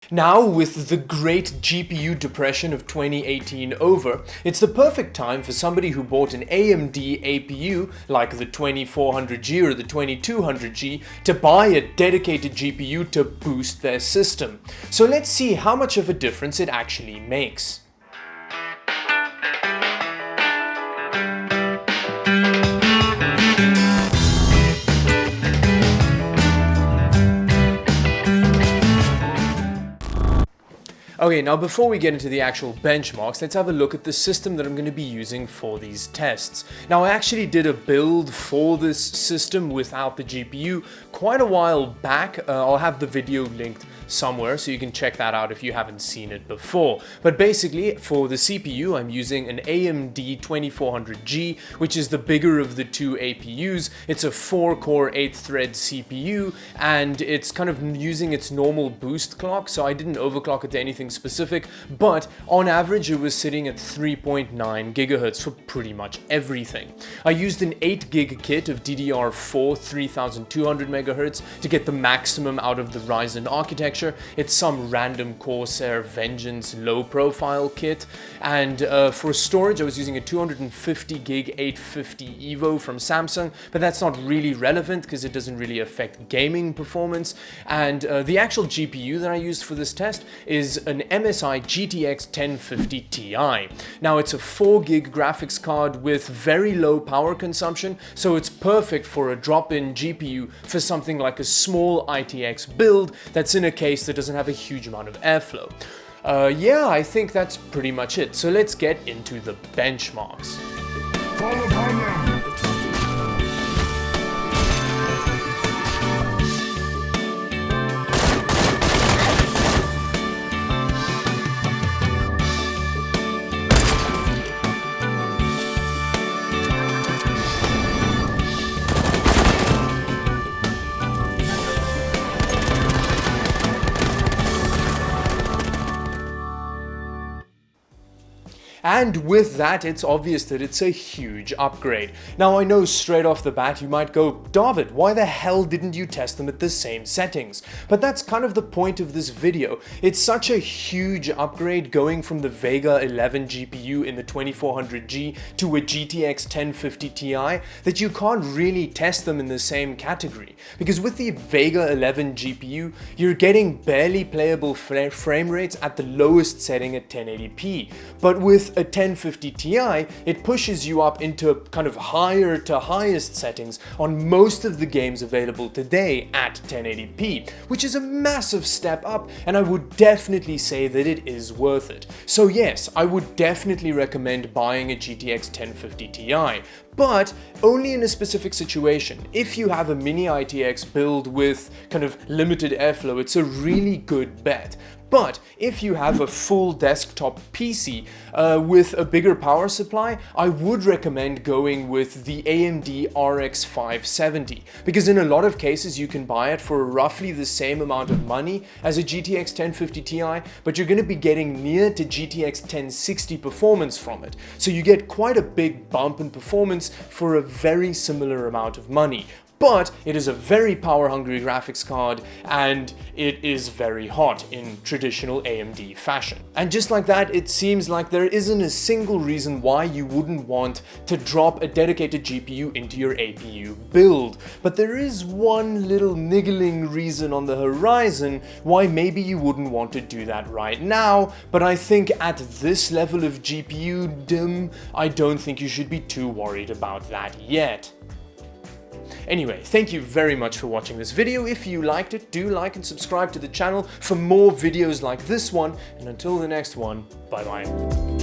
Now, with the great GPU depression of 2018 over, it's the perfect time for somebody who bought an AMD APU like the 2400G or the 2200G to buy a dedicated GPU to boost their system. So let's see how much of a difference it actually makes. Okay, now before we get into the actual benchmarks, let's have a look at the system that I'm going to be using for these tests. Now, I actually did a build for this system without the GPU quite a while back. I'll have the video linked somewhere so you can check that out if you haven't seen it before. But basically, for the CPU, I'm using an AMD 2400G, which is the bigger of the two APUs. It's a 4-core 8-thread CPU, and it's kind of using its normal boost clock, so I didn't overclock it to anything specific, but on average it was sitting at 3.9 gigahertz for pretty much everything. I used an 8 gig kit of DDR4 3200 megahertz to get the maximum out of the Ryzen architecture. It's some random Corsair Vengeance low profile kit, and for storage I was using a 250 gig 850 EVO from Samsung, but that's not really relevant because it doesn't really affect gaming performance. And the actual GPU that I used for this test is an MSI GTX 1050 Ti. Now, it's a 4 gig graphics card with very low power consumption, so it's perfect for a drop-in GPU for something like a small ITX build that's in a case that doesn't have a huge amount of airflow. Yeah, I think that's pretty much it. So let's get into the benchmarks. Fall upon them! And with that, it's obvious that it's a huge upgrade. Now, I know straight off the bat you might go, Dawid, why the hell didn't you test them at the same settings? But that's kind of the point of this video. It's such a huge upgrade going from the Vega 11 GPU in the 2400G to a GTX 1050 Ti that you can't really test them in the same category. Because with the Vega 11 GPU, you're getting barely playable frame rates at the lowest setting at 1080p. But with a 1050 Ti, it pushes you up into kind of higher to highest settings on most of the games available today at 1080p, which is a massive step up, and I would definitely say that it is worth it. So yes, I would definitely recommend buying a GTX 1050 Ti, but only in a specific situation. If you have a mini ITX build with kind of limited airflow, it's a really good bet. But if you have a full desktop PC with a bigger power supply, I would recommend going with the AMD RX 570, because in a lot of cases you can buy it for roughly the same amount of money as a GTX 1050 Ti, but you're going to be getting near to GTX 1060 performance from it. So you get quite a big bump in performance for a very similar amount of money. But it is a very power-hungry graphics card, and it is very hot in traditional AMD fashion. And just like that, it seems like there isn't a single reason why you wouldn't want to drop a dedicated GPU into your APU build. But there is one little niggling reason on the horizon why maybe you wouldn't want to do that right now, but I think at this level of GPU-dom, I don't think you should be too worried about that yet. Anyway, thank you very much for watching this video. If you liked it, do like and subscribe to the channel for more videos like this one. And until the next one, bye bye.